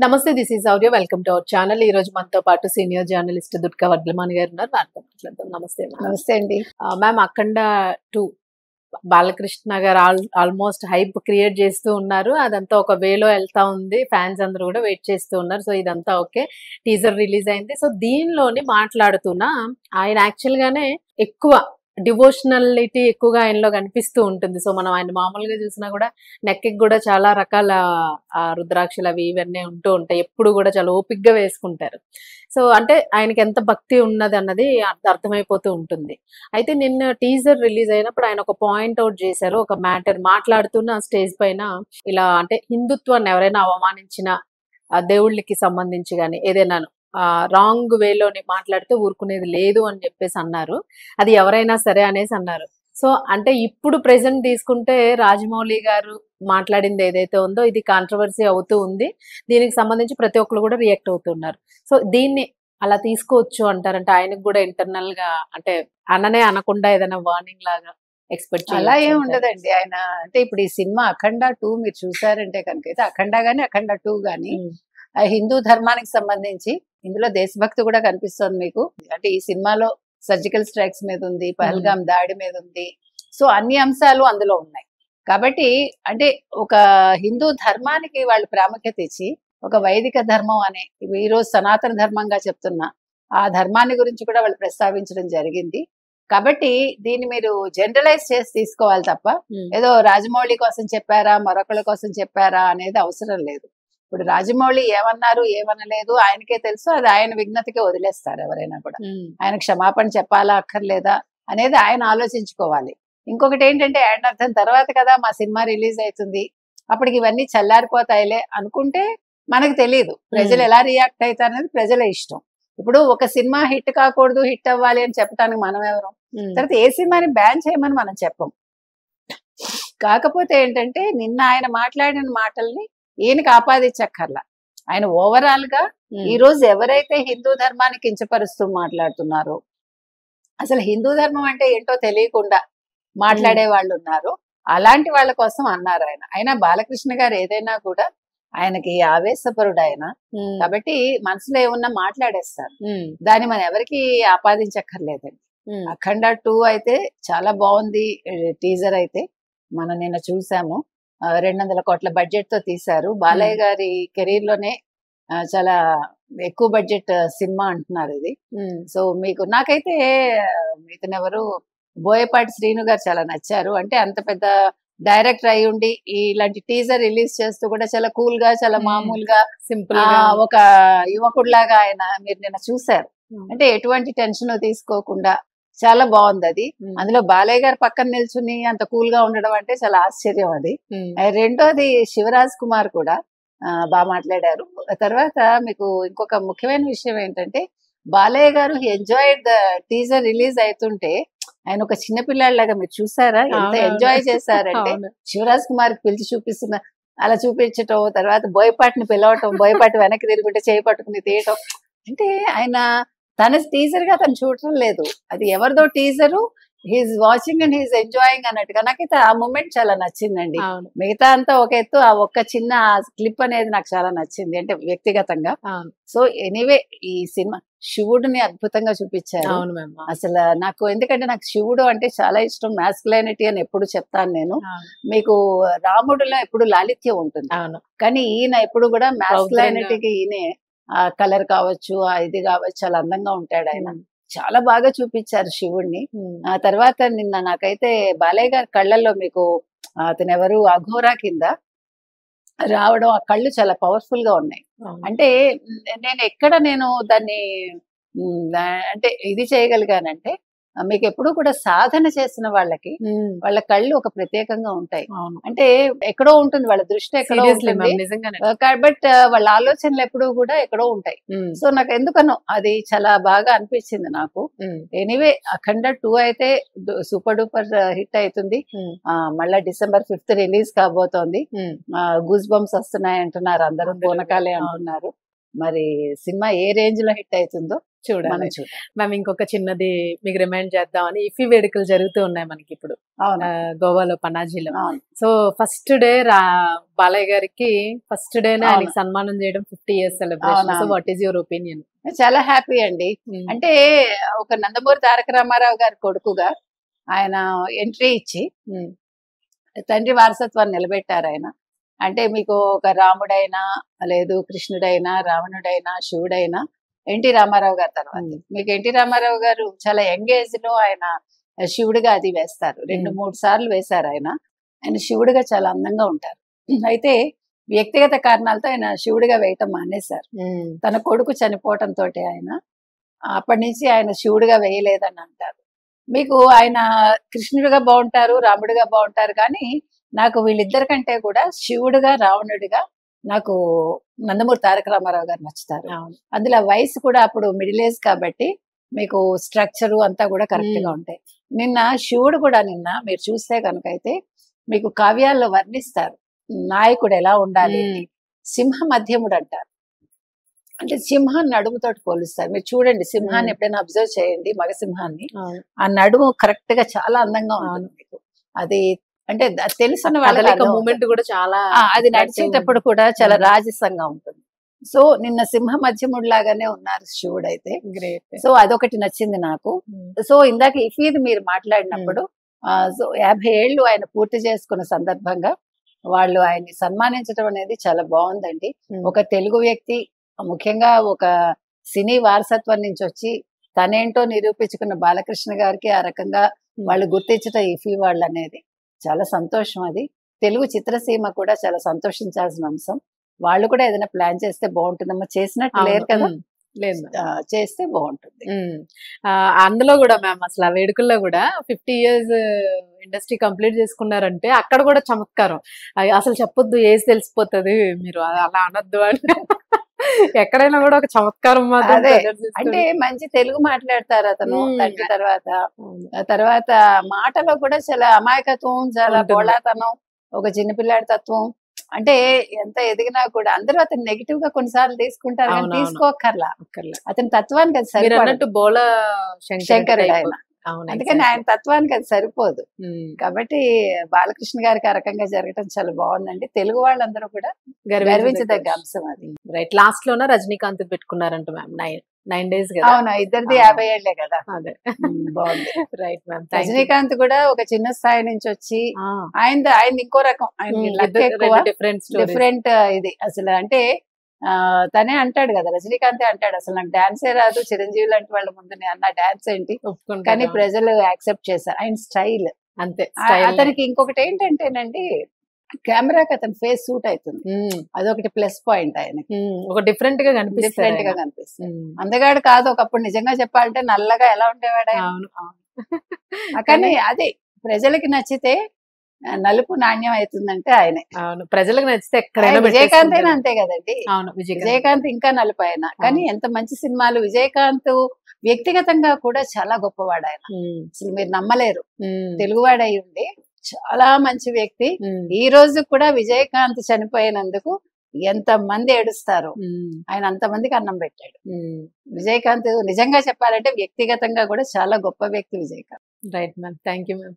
నమస్తే, this is audio. Welcome to our channel. ఈ రోజు మనతో పాటు సీనియర్ జర్నలిస్ట్ దుర్గా వర్ధమాన్ గారు ఉన్నారు. వారితో మాట్లాడదాం. నమస్తే మ్యామ్. నమస్తే అండి. మ్యామ్, అఖండ 2 బాలకృష్ణ గారు ఆల్మోస్ట్ హైప్ క్రియేట్ చేస్తూ ఉన్నారు. అదంతా ఒక వేలో వెళ్తా ఉంది. ఫ్యాన్స్ అందరూ కూడా వెయిట్ చేస్తూ ఉన్నారు. సో ఇదంతా ఓకే. టీజర్ రిలీజ్ అయింది. సో దీనిలోని మాట్లాడుతున్నా ఆయన యాక్చువల్ గానే ఎక్కువ డివోషనాలిటీ ఎక్కువగా ఆయనలో కనిపిస్తూ ఉంటుంది. సో మనం ఆయన మామూలుగా చూసినా కూడా నెక్కి కూడా చాలా రకాల రుద్రాక్షలు అవి ఇవన్నీ ఉంటూ ఉంటాయి. ఎప్పుడు కూడా చాలా ఓపిక్గా వేసుకుంటారు. సో అంటే ఆయనకి ఎంత భక్తి ఉన్నది అన్నది అర్థమైపోతూ ఉంటుంది. అయితే నిన్న టీజర్ రిలీజ్ అయినప్పుడు ఆయన ఒక పాయింట్ అవుట్ చేశారు. ఒక మ్యాటర్ మాట్లాడుతున్న స్టేజ్ పైన ఇలా అంటే హిందుత్వాన్ని ఎవరైనా అవమానించిన దేవుళ్ళకి సంబంధించి కానీ ఏదైనా రాంగ్ వేలోని మాట్లాడితే ఊరుకునేది లేదు అని చెప్పేసి అన్నారు. అది ఎవరైనా సరే అనేసి అన్నారు. సో అంటే ఇప్పుడు ప్రెసెంట్ తీసుకుంటే రాజమౌళి గారు మాట్లాడింది ఏదైతే ఉందో ఇది కాంట్రవర్సీ అవుతూ ఉంది. దీనికి సంబంధించి ప్రతి ఒక్కరు కూడా రియాక్ట్ అవుతున్నారు. సో దీన్ని అలా తీసుకోవచ్చు అంటారంటే ఆయనకు కూడా ఇంటర్నల్ గా అంటే అననే అనకుండా ఏదైనా వార్నింగ్ లాగా ఎక్స్పెక్ట్ అలా ఏం ఉండదండి. ఆయన అంటే ఇప్పుడు ఈ సినిమా అఖండ 2 మీరు చూసారంటే కనుక అయితే అఖండ గాని అఖండ 2 గాని హిందూ ధర్మానికి సంబంధించి ఇందులో దేశభక్తి కూడా కనిపిస్తుంది మీకు. అంటే ఈ సినిమాలో సర్జికల్ స్ట్రైక్స్ మీద ఉంది, పహల్గామ్ దాడి మీద ఉంది. సో అన్ని అంశాలు అందులో ఉన్నాయి. కాబట్టి అంటే ఒక హిందూ ధర్మానికి వాళ్ళు ప్రాముఖ్యత ఇచ్చి ఒక వైదిక ధర్మం అనే ఈ రోజు సనాతన ధర్మంగా చెప్తున్న ఆ ధర్మాన్ని గురించి కూడా వాళ్ళు ప్రస్తావించడం జరిగింది. కాబట్టి దీన్ని మీరు జనరలైజ్ చేసి తీసుకోవాలి తప్ప ఏదో రాజమౌళి కోసం చెప్పారా మరొకళ్ళ కోసం చెప్పారా అనేది అవసరం లేదు. ఇప్పుడు రాజమౌళి ఏమన్నారు ఏమనలేదు ఆయనకే తెలుసు. అది ఆయన విజ్ఞతకే వదిలేస్తారు ఎవరైనా కూడా. ఆయన క్షమాపణ చెప్పాలా అక్కర్లేదా అనేది ఆయన ఆలోచించుకోవాలి. ఇంకొకటి ఏంటంటే అర్థం తర్వాత కదా మా సినిమా రిలీజ్ అవుతుంది, అప్పటికి ఇవన్నీ చల్లారిపోతాయిలే అనుకుంటే మనకు తెలియదు ప్రజలు ఎలా రియాక్ట్ అవుతారు అనేది ప్రజల ఇష్టం. ఇప్పుడు ఒక సినిమా హిట్ కాకూడదు హిట్ అవ్వాలి అని చెప్పడానికి మనం ఎవరు? తర్వాత ఏ సినిమాని బ్యాన్ చేయమని మనం చెప్పం. కాకపోతే ఏంటంటే నిన్న ఆయన మాట్లాడిన మాటల్ని ఈయనకి ఆపాదించక్కర్లా. ఆయన ఓవరాల్ గా ఈ రోజు ఎవరైతే హిందూ ధర్మాన్ని కించపరుస్తూ మాట్లాడుతున్నారో, అసలు హిందూ ధర్మం అంటే ఏంటో తెలియకుండా మాట్లాడే వాళ్ళు ఉన్నారు, అలాంటి వాళ్ళ కోసం అన్నారు ఆయన. అయినా బాలకృష్ణ గారు ఏదైనా కూడా ఆయనకి ఆవేశపరుడు ఆయన. కాబట్టి మనసులో ఏమన్నా మాట్లాడేస్తారు. దాన్ని మనం ఎవరికి ఆపాదించక్కర్లేదండి. అఖండ 2 అయితే చాలా బాగుంది. టీజర్ అయితే మనం నిన్న చూసాము. 200 కోట్ల బడ్జెట్ తో తీశారు. బాలయ్య గారి కెరీర్ లోనే చాలా ఎక్కువ బడ్జెట్ సినిమా అంటున్నారు ఇది. సో మీకు నాకైతే ఇతనెవరు బోయపాటి శ్రీను గారు చాలా నచ్చారు. అంటే అంత పెద్ద డైరెక్టర్ అయి ఉండి ఇలాంటి టీజర్ రిలీజ్ చేస్తూ కూడా చాలా కూల్ గా చాలా మామూలుగా సింపుల్ ఒక యువకుడిలాగా ఆయన మీరు నిన్న చూశారు. అంటే ఎటువంటి టెన్షన్ తీసుకోకుండా చాలా బాగుంది అది. అందులో బాలయ్య గారు పక్కన నిల్చుని అంత కూల్ గా ఉండడం అంటే చాలా ఆశ్చర్యం అది. రెండోది శివరాజ్ కుమార్ కూడా బాగా మాట్లాడారు. తర్వాత మీకు ఇంకొక ముఖ్యమైన విషయం ఏంటంటే బాలయ్య గారు ఎంజాయ్డ్ ద టీజర్ రిలీజ్ అవుతుంటే ఆయన ఒక చిన్న పిల్లాడిలాగా మీరు చూసారా ఎంత ఎంజాయ్ చేశారంటే శివరాజ్ కుమార్ కి పిలిచి చూపిస్తున్న అలా చూపించటం, తర్వాత బోయపాటిని పిలవటం, బోయపాటి వెనక్కి తిరుగుంటే చేయి పట్టుకుని తీయటం. అంటే ఆయన తన టీజర్ గా తను చూడటం లేదు, అది ఎవరిదో teaser, he's watching and he's enjoying అన్నట్టుగా. నాకైతే ఆ మూమెంట్ చాలా నచ్చిందండి. మిగతా అంతా ఒక ఎత్తు, ఆ ఒక్క చిన్న క్లిప్ అనేది నాకు చాలా నచ్చింది అంటే వ్యక్తిగతంగా. సో ఎనీవే ఈ సినిమా శివుడిని అద్భుతంగా చూపించారు అసలు. నాకు ఎందుకంటే నాకు శివుడు అంటే చాలా ఇష్టం, మ్యాస్కులైనిటీ అని ఎప్పుడు చెప్తాను నేను. మీకు రాముడిలో ఎప్పుడు లాలిత్యం ఉంటుంది, కానీ ఈయన ఎప్పుడు కూడా మ్యాస్కులైనిటీకి ఈయనే కలర్ కావచ్చు ఇది కావచ్చు చాలా అందంగా ఉంటాడు ఆయన. చాలా బాగా చూపించారు శివుణ్ణి. ఆ తర్వాత నిన్న నాకైతే బాలయ్య గారి కళ్ళల్లో మీకు అతను ఎవరు అఘోరా కింద రావడం, ఆ కళ్ళు చాలా పవర్ఫుల్ గా ఉన్నాయి. అంటే నేను దాన్ని అంటే ఇది చేయగలిగానంటే మీకు ఎప్పుడు కూడా సాధన చేసిన వాళ్ళకి వాళ్ళ కళ్ళు ఒక ప్రత్యేకంగా ఉంటాయి. అంటే ఎక్కడో ఉంటుంది వాళ్ళ దృష్టి, ఎక్కడో ఉంటుంది, బట్ వాళ్ళ ఆలోచనలు ఎప్పుడూ కూడా ఎక్కడో ఉంటాయి. సో నాకు ఎందుకనో అది చాలా బాగా అనిపించింది నాకు. ఎనీవే అఖండ 2 అయితే సూపర్ డూపర్ హిట్ అవుతుంది. మళ్ళా December 5th రిలీజ్ కాబోతోంది. గూస్ బంప్స్ వస్తున్నాయి అంటున్నారు అందరూ, పూనకాలే అంటున్నారు. మరి సినిమా ఏ రేంజ్ లో హిట్ అవుతుందో చూడాలి. మ్యామ్ ఇంకొక చిన్నది మీకు రిమైండ్ చేద్దామని, ఇఫీ వేడుకలు జరుగుతూ ఉన్నాయి మనకి ఇప్పుడు. అవును గోవాలో పనాజీలో. అవును సో ఫస్ట్ డే బాలయ్య గారికి ఫస్ట్ డేనే అవును ఆయనకి సన్మానం చేయడం 50 ఇయర్స్ సెలబ్రేషన్. సో అవునవును వాట్ ఈస్ యువర్ ఒపీనియన్? చాలా హ్యాపీ అండి. అంటే ఒక నందమూరి తారక రామారావు గారి కొడుకుగా ఆయన ఎంట్రీ ఇచ్చి తండ్రి వారసత్వాన్ని నిలబెట్టారు ఆయన. అంటే మీకు ఒక రాముడైనా లేదు కృష్ణుడైనా రావణుడైనా శివుడైనా ఎన్టీ రామారావు గారి తర్వాత మీకు ఎన్టీ రామారావు గారు చాలా యంగ్ ఏజ్ లో ఆయన శివుడిగా అది వేస్తారు. 2-3 సార్లు వేశారు ఆయన. ఆయన శివుడిగా చాలా అందంగా ఉంటారు. అయితే వ్యక్తిగత కారణాలతో ఆయన శివుడిగా వేయటం మానేశారు. తన కొడుకు చనిపోవటంతో ఆయన అప్పటి నుంచి ఆయన శివుడిగా వేయలేదని అంటారు. మీకు ఆయన కృష్ణుడిగా బాగుంటారు, రాముడిగా బాగుంటారు, కానీ నాకు వీళ్ళిద్దరి కంటే కూడా శివుడిగా రావణుడిగా నాకు నందమూరి తారక రామారావు గారు నచ్చుతారు. అందులో వయసు కూడా అప్పుడు మిడిల్ ఏజ్ కాబట్టి మీకు స్ట్రక్చరు అంతా కూడా కరెక్ట్ గా ఉంటాయి. నిన్న శివుడు కూడా నిన్న మీరు చూస్తే కనుక అయితే మీకు కావ్యాల్లో వర్ణిస్తారు నాయకుడు ఎలా ఉండాలి. సింహ మధ్యముడు అంటారు. అంటే సింహాన్ని నడుముతోటి పోలుస్తారు. మీరు చూడండి సింహాన్ని ఎప్పుడైనా అబ్జర్వ్ చేయండి, మగ సింహాన్ని, ఆ నడుము కరెక్ట్ గా చాలా అందంగా ఉంటుంది మీకు. అది అంటే తెలుసున్న వాళ్ళ మూమెంట్ కూడా చాలా అది నడిచేటప్పుడు కూడా చాలా రాజసంగా ఉంటుంది. సో నిన్న సింహ మధ్యముడు లాగానే ఉన్నారు శివుడు అయితే. సో అదొకటి నచ్చింది నాకు. సో ఇందాక ఇఫీద్ మీరు మాట్లాడినప్పుడు సో 50 ఏళ్ళు ఆయన పూర్తి చేసుకున్న సందర్భంగా వాళ్ళు ఆయన్ని సన్మానించడం అనేది చాలా బాగుందండి. ఒక తెలుగు వ్యక్తి ముఖ్యంగా ఒక సినీ వారసత్వం నుంచి వచ్చి తనేంటో నిరూపించుకున్న బాలకృష్ణ గారికి ఆ రకంగా వాళ్ళు గుర్తించట ఇఫీ వాళ్ళు అనేది చాలా సంతోషం. అది తెలుగు చిత్రసీమ కూడా చాలా సంతోషించాల్సిన అంశం. వాళ్ళు కూడా ఏదైనా ప్లాన్ చేస్తే బాగుంటుందమ్మా. చేసినట్టు లేరు కదా, లేదు చేస్తే బాగుంటుంది. అందులో కూడా మ్యామ్ అసలు ఆ వేడుకల్లో కూడా 50 ఇయర్స్ ఇండస్ట్రీ కంప్లీట్ చేసుకున్నారంటే అక్కడ కూడా చమత్కారం. అసలు చెప్పొద్దు, ఏజ్ తెలిసిపోతుంది, మీరు అలా అనొద్దు అని ఎక్కడైనా కూడా ఒక చమత్కారం మాత్రం. అంటే మంచి తెలుగు మాట్లాడతారు అతను. తండ్రి తర్వాత మాటలో కూడా చాలా అమాయకత్వం, చాలా బోళాతనం, ఒక చిన్నపిల్లాడి తత్వం. అంటే ఎంత ఎదిగినా కూడా అందరూ అతను నెగిటివ్ గా కొన్నిసార్లు తీసుకుంటారు, కానీ తీసుకోకర్లా. అతని తత్వానికి అది సరిపోదు. బోళ శంకరుడు ఆయన, అందుకని ఆయన తత్వానికి అది సరిపోదు. కాబట్టి బాలకృష్ణ గారికి ఆ రకంగా జరగటం చాలా బాగుందండి. తెలుగు వాళ్ళందరూ కూడా గర్వించదగ్గ అంశం అది. రైట్. లాస్ట్ లోన రజనీకాంత్ పెట్టుకున్నారంట మ్యామ్ 9 days కదా. అవునా, ఇద్దరిది 50 ఏళ్లే కదా. అదే బాగుంది. Right ma'am. రజనీకాంత్ కూడా ఒక చిన్న స్థాయి నుంచి వచ్చి ఆయన ఇంకో రకం, ఆయన డిఫరెంట్ ఇది అసలు. అంటే తనే అంటాడు కదా, రజనీకాంతే అంటాడు, అసలు నాకు డాన్సే రాదు, చిరంజీవి లాంటి వాళ్ళ ముందు అన్న డాన్స్ ఏంటి, కానీ ప్రజలు యాక్సెప్ట్ చేశారు ఆయన స్టైల్ అంతే. అతనికి ఇంకొకటి ఏంటంటేనండి, కెమెరాకి అతని ఫేస్ సూట్ అవుతుంది, అదొకటి ప్లస్ పాయింట్ ఆయనకి. ఒక డిఫరెంట్ గా కనిపిస్తుంది. అందగాడు కాదు, ఒకప్పుడు నిజంగా చెప్పాలంటే నల్లగా ఎలా ఉండేవాడు ఆయన. కానీ అదే ప్రజలకి నచ్చితే నలుపు నాణ్యం అవుతుందంటే ఆయనే. అవును, ప్రజలకు నచ్చితే ఎక్కడైనా. విజయకాంత్ అయినా అంతే కదండి. విజయకాంత్ ఇంకా నలుపు ఆయన, కానీ ఎంత మంచి సినిమాలు. విజయకాంత్ వ్యక్తిగతంగా కూడా చాలా గొప్పవాడు ఆయన, అసలు మీరు నమ్మలేరు. తెలుగువాడు అయి ఉండి చాలా మంచి వ్యక్తి. ఈ రోజు కూడా విజయకాంత్ చనిపోయినందుకు ఎంత మంది ఏడుస్తారు, ఆయన అంతమందికి అన్నం పెట్టాడు. విజయకాంత్ నిజంగా చెప్పాలంటే వ్యక్తిగతంగా కూడా చాలా గొప్ప వ్యక్తి Vijayakanth. Right ma'am, thank you ma'am.